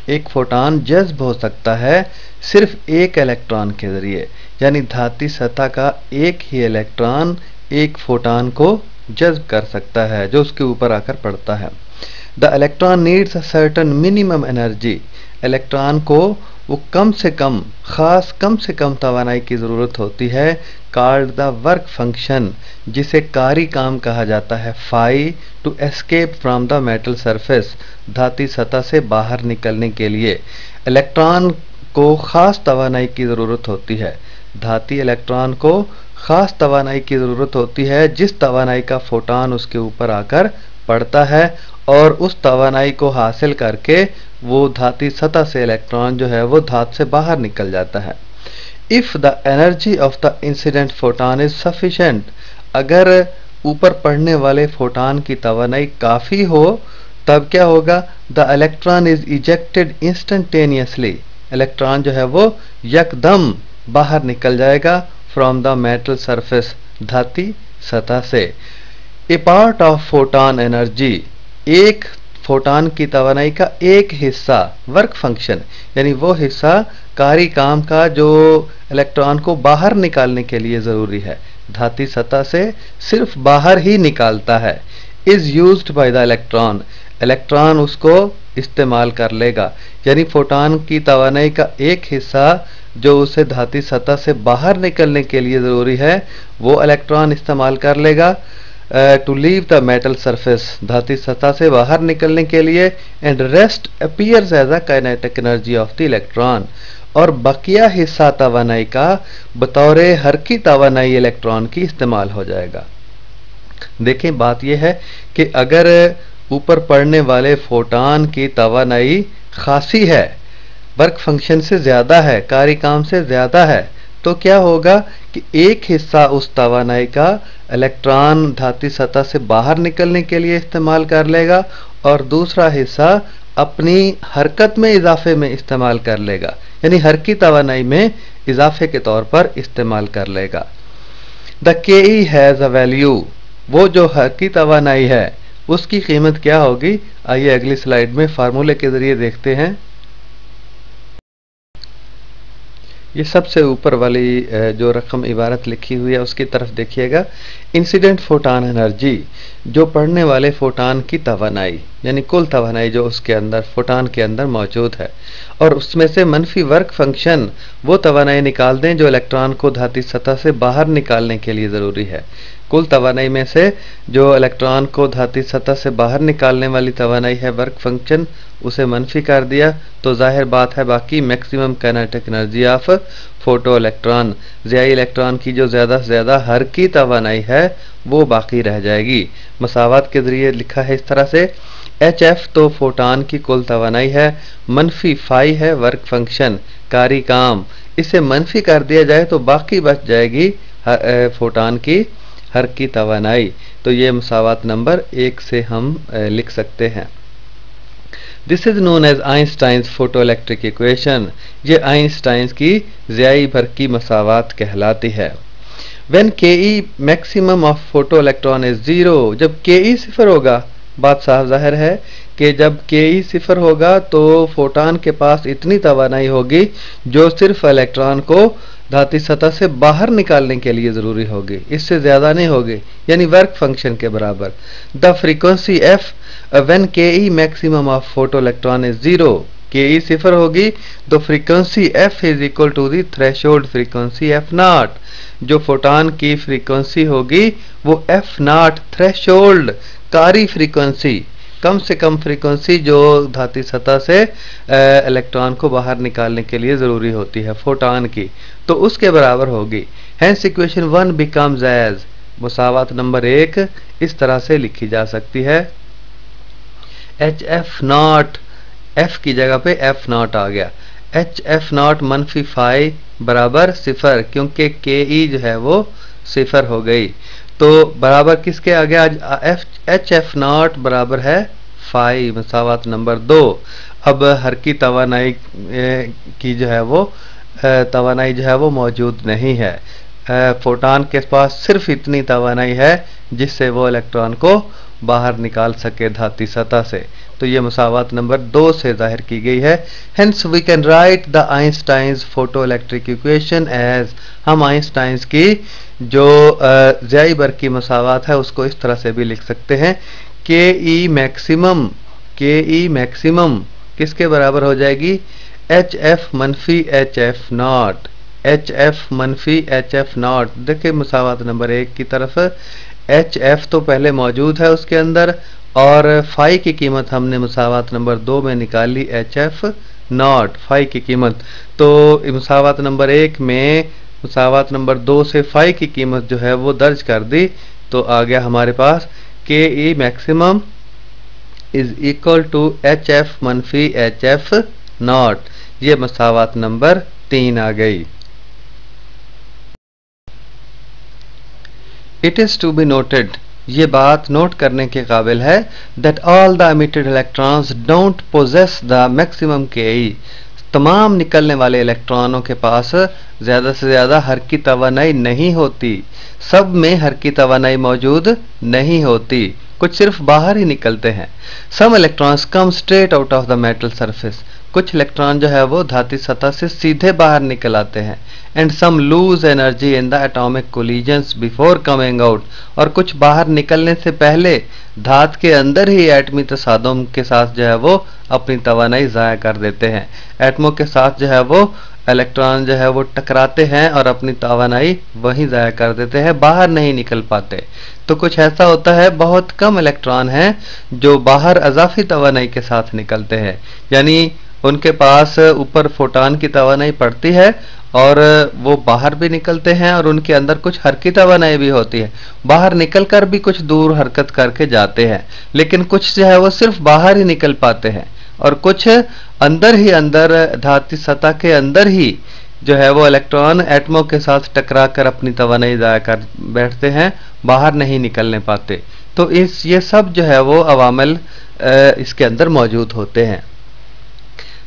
एक फोटान जज्ब हो सकता है सिर्फ एक इलेक्ट्रॉन के ज़रिए, यानी धाती सतह का एक ही इलेक्ट्रॉन एक फोटान को जज्ब कर सकता है जो उसके ऊपर आकर पड़ता है। The electron needs a certain minimum energy, electron को वो कम से कम तवानाई की ज़रूरत होती है, कॉल्ड द वर्क फंक्शन, जिसे कारी काम कहा जाता है, phi, to escape from the metal surface, धाती सतह से बाहर निकलने के लिए इलेक्ट्रॉन को ख़ास तवानाई की ज़रूरत होती है। धाती इलेक्ट्रॉन को ख़ास तवानाई की ज़रूरत होती है जिस तवानाई का फोटान उसके ऊपर आकर पड़ता है, और उस तवानाई को हासिल करके वो धाती सतह से इलेक्ट्रॉन जो है वो धात से बाहर निकल जाता है। If the energy of the incident photon is sufficient, अगर ऊपर पड़ने वाले फोटान की तवानाई काफ़ी हो तब क्या होगा? The electron is ejected instantaneously, electron जो है वो यकदम बाहर निकल जाएगा फ्रॉम द मेटल सरफेस, धाती सतह से। ए पार्ट ऑफ फोटान एनर्जी, एक फोटान की तवानाई का एक हिस्सा, वर्क फंक्शन, यानी वो हिस्सा कारी काम का जो इलेक्ट्रॉन को बाहर निकालने के लिए ज़रूरी है, धाती सतह से सिर्फ बाहर ही निकालता है, is used by the electron, electron उसको इस्तेमाल कर लेगा। यानी फोटान की तवानाई का एक हिस्सा जो उसे धाती सतह से बाहर निकलने के लिए ज़रूरी है वो इलेक्ट्रॉन इस्तेमाल कर लेगा to leave the metal surface, धाती सतह से बाहर निकलने के लिए, and rest appears as a kinetic energy of the electron, और बकिया हिस्सा तवानाई का बतौर हरकी तवानाई इलेक्ट्रॉन की इस्तेमाल हो जाएगा। देखें, बात यह है कि अगर ऊपर पड़ने वाले फोटान की तवानाई खासी है, वर्क फंक्शन से ज़्यादा है, कारी काम से ज़्यादा है, तो क्या होगा कि एक हिस्सा उस तवानाई का इलेक्ट्रॉन धाती सतह से बाहर निकलने के लिए इस्तेमाल कर लेगा और दूसरा हिस्सा अपनी हरकत में इजाफे में इस्तेमाल कर लेगा, यानी हरकी तवानाई में इजाफे के तौर पर इस्तेमाल कर लेगा। द के हैज़ अ वैल्यू, वो जो हरकी तवानाई है उसकी कीमत क्या होगी? आइए अगली स्लाइड में फार्मूले के जरिए देखते हैं। ये सबसे ऊपर वाली जो रकम इबारत लिखी हुई है उसकी तरफ देखिएगा। इंसिडेंट फोटान एनर्जी, जो पढ़ने वाले फोटान की तवानाई, यानी कुल तवानाई जो उसके अंदर फोटान के अंदर मौजूद है, और उसमें से मनफी वर्क फंक्शन वो तवानाई निकाल दें जो इलेक्ट्रॉन को धाती सतह से बाहर निकालने के लिए ज़रूरी है। कुल तवानाई में से जो इलेक्ट्रॉन को धाती सतह से बाहर निकालने वाली तवानाई है वर्क फंक्शन, उसे मनफी कर दिया तो जाहिर बात है बाकी maximum kinetic energy of photo electron, ज़ियाई इलेक्ट्रॉन की जो ज़्यादा से ज़्यादा हरकी तवानाई है वो बाकी रह जाएगी। मसावत के ज़रिए लिखा है इस तरह से, एच एफ तो फोटान की कुल तवानाई है, मनफी फाई है वर्क फंक्शन कारी काम, इसे मनफी कर दिया जाए तो बाकी बच जाएगी फोटान की हर की तवानाई। तो ये मसावत नंबर 1 से हम लिख सकते हैं। This is known as Einstein's photo electric equation, ये आइंस्टाइंस की ज़ियाई भर की मसावत कहलाती है। When K E maximum of photo electron is 0, जब के ई 0 होगा, बात साफ जाहिर है कि जब के ई 0 होगा तो फोटान के पास इतनी तवानाई होगी जो सिर्फ इलेक्ट्रॉन को धाती सतह से बाहर निकालने के लिए ज़रूरी होगी, इससे ज़्यादा नहीं होगी, यानी वर्क फंक्शन के बराबर। The frequency F when K E maximum of photo electron is 0, K E 0 होगी तो frequency F is equal to the threshold frequency F naught, जो फोटान की फ्रीक्वेंसी होगी वो एफ नॉट थ्रेशोल्ड कारी फ्रीक्वेंसी, कम से कम फ्रीक्वेंसी जो धाती सतह से इलेक्ट्रॉन को बाहर निकालने के लिए ज़रूरी होती है फोटान की, तो उसके बराबर होगी। हेंस इक्वेशन 1 बिकम्स एज, मुसावत नंबर 1 इस तरह से लिखी जा सकती है, एच एफ नॉट, एफ की जगह पे एफ नॉट आ गया, एच एफ नॉट मनफी फाई बराबर 0, क्योंकि के ई जो है वो 0 हो गई, तो बराबर किसके आ गया, एच एफ नॉट बराबर है फाई, मसावत नंबर 2। अब हर की तवानाई की जो है वो तवानाई जो है वो मौजूद नहीं है, फोटान के पास सिर्फ इतनी तवानाई है जिससे वो इलेक्ट्रॉन को बाहर निकाल सके धाती सतह से, तो ये मसावत नंबर 2 से जाहिर की गई है। Hence we can write the Einstein's photo electric equation as, हम आइंस्टाइंस की जो ज़ियाई भर की मसावत है उसको इस तरह से भी लिख सकते हैं, के E maximum, K E maximum किसके बराबर हो जाएगी, एच एफ मनफी H F not, H F मनफी एच एफ नॉट। देखिए मसावत नंबर 1 की तरफ एच एफ तो पहले मौजूद है उसके अंदर, और फाई की कीमत हमने मसावत नंबर 2 में निकाल ली एच एफ नॉट, फाई की कीमत, तो मसावत नंबर 1 में मसावत नंबर 2 से फाई की कीमत जो है वो दर्ज कर दी, तो आ गया हमारे पास K E maximum is equal to H F मनफी एच एफ नॉट, ये मसावत नंबर 3 आ गई। It is to be noted, ये बात नोट करने के काबिल है, that all the emitted electrons don't possess the maximum K E, तमाम निकलने वाले इलेक्ट्रॉनों के पास ज़्यादा से ज़्यादा हर की तवानाई नहीं होती, सब में हर की तवानाई मौजूद नहीं होती, कुछ सिर्फ बाहर ही निकलते हैं। Some electrons come straight out of the metal surface, कुछ इलेक्ट्रॉन जो है वो धाती सतह से सीधे बाहर निकल आते हैं, and some lose energy in the atomic collisions before coming out, और कुछ बाहर निकलने से पहले धात के अंदर ही एटमी तसादुम के साथ जो है वो अपनी तवानाई ज़ाया कर देते हैं, एटमों के साथ जो है वो इलेक्ट्रॉन जो है वो टकराते हैं और अपनी तवानाई वहीं ज़ाया कर देते हैं, बाहर नहीं निकल पाते। तो कुछ ऐसा होता है, बहुत कम इलेक्ट्रॉन हैं जो बाहर अजाफी तवानाई के साथ निकलते हैं, यानी उनके पास ऊपर फोटान की तवानाई पड़ती है और वो बाहर भी निकलते हैं, और उनके अंदर कुछ हरकी तवानाई भी होती है, बाहर निकल कर भी कुछ दूर हरकत करके जाते हैं, लेकिन कुछ जो है वो सिर्फ बाहर ही निकल पाते हैं, और कुछ अंदर ही अंदर धाती सतह के अंदर ही जो है वो इलेक्ट्रॉन एटमों के साथ टकरा कर अपनी तवानाई ज़ाया कर बैठते हैं, बाहर नहीं निकलने पाते। तो ये सब जो है वो अवामिल इसके अंदर मौजूद होते हैं।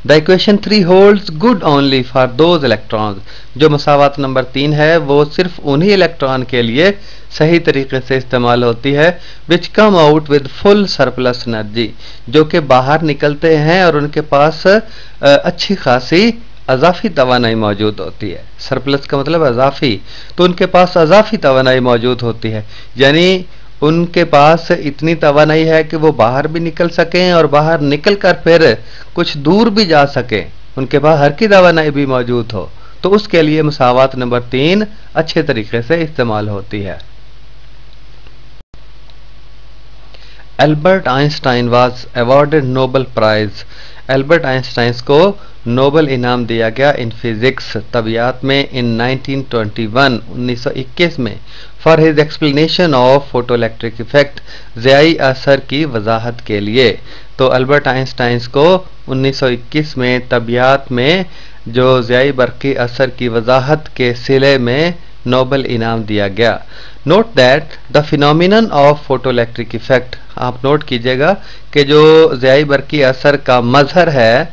The equation 3 holds good only for those electrons, जो मसावत नंबर 3 है वो सिर्फ उन्हीं इलेक्ट्रॉन के लिए सही तरीके से इस्तेमाल होती है, which come out with full surplus energy, जो कि बाहर निकलते हैं और उनके पास अच्छी खासी अजाफी तवानाई मौजूद होती है। सरप्लस का मतलब अजाफी, तो उनके पास अजाफी तवानाई मौजूद होती है, यानी उनके पास इतनी तवानाई है कि वो बाहर भी निकल सकें और बाहर निकल कर फिर कुछ दूर भी जा सकें, उनके पास हर की तवानाई भी मौजूद हो। तो उसके लिए मुसावात नंबर 3 अच्छे तरीके से इस्तेमाल होती है। Albert Einstein was awarded Nobel prize. Albert Einstein को नोबेल इनाम दिया गया इन फिजिक्स तबियात में इन 1921 में for his explanation of photoelectric effect, ज़ियाई असर की वजाहत के लिए। तो अल्बर्ट आइंस्टाइन को 1921 में तबियात में जो ज़ियाई बरक़ी असर की वजाहत के सिले में नोबेल इनाम दिया गया। Note that the phenomenon of photoelectric effect, आप नोट कीजिएगा कि जो ज़ियाई बरक़ी असर का मजहर है,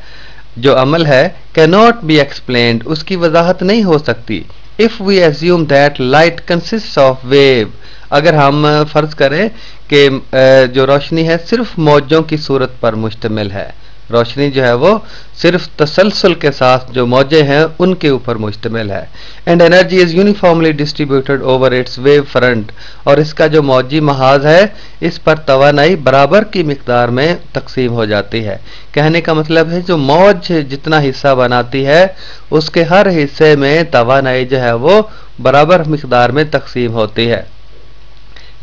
जो अमल है, कैन नॉट बी एक्सप्लेन्ड, उसकी वजाहत नहीं हो सकती। If we assume that light consist of wave, अगर हम फर्ज करें कि जो रोशनी है सिर्फ मौजों की सूरत पर मुश्तमिल है, रोशनी जो है वो सिर्फ तसलसल के साथ जो मौजें हैं उनके ऊपर मुश्तमिल है। And energy is uniformly distributed over it's wave front, और इसका जो मौजी महाज है इस पर तवानाई बराबर की मिकदार में तकसीम हो जाती है। कहने का मतलब है जो मौज जितना हिस्सा बनाती है उसके हर हिस्से में तवानाई जो है वो बराबर मिकदार में तकसीम होती है,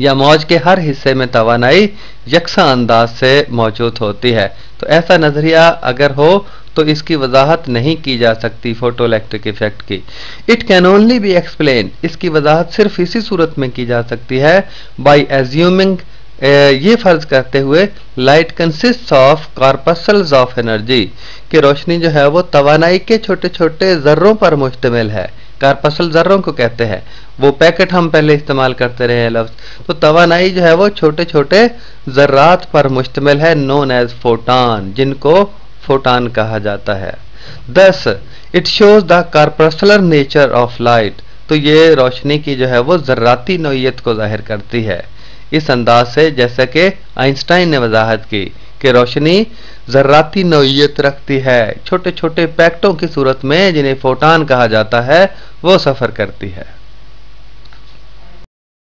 या मौज के हर हिस्से में तवानाई यकसा अंदाज से मौजूद होती है। तो ऐसा नजरिया अगर हो तो इसकी वजाहत नहीं की जा सकती फोटोइलेक्ट्रिक इफेक्ट की। It can only B explain, इसकी वजाहत सिर्फ इसी सूरत में की जा सकती है बाई एज्यूमिंग, ये फर्ज करते हुए light consist of corpuscles of energy, कि रोशनी जो है वो तवानाई के छोटे छोटे जर्रों पर मुश्तमिल है। कार्पसल जर्रों को कहते हैं, वो पैकेट हम पहले इस्तेमाल करते रहे हैं लफ्ज। तो तवानाई जो है वो छोटे छोटे जर्रात पर मुश्तमिल है, नोन एज फोटान, जिनको फोटान कहा जाता है। 10 it shows the corpuscular nature of light, तो ये रोशनी की जो है वो जर्राती नौइयत को जाहिर करती है इस अंदाज से जैसे कि आइंस्टाइन ने वजाहत की कि रोशनी जर्राती नौइयत रखती है, छोटे छोटे पैकेटों की सूरत में जिन्हें फोटान कहा जाता है वो सफर करती है।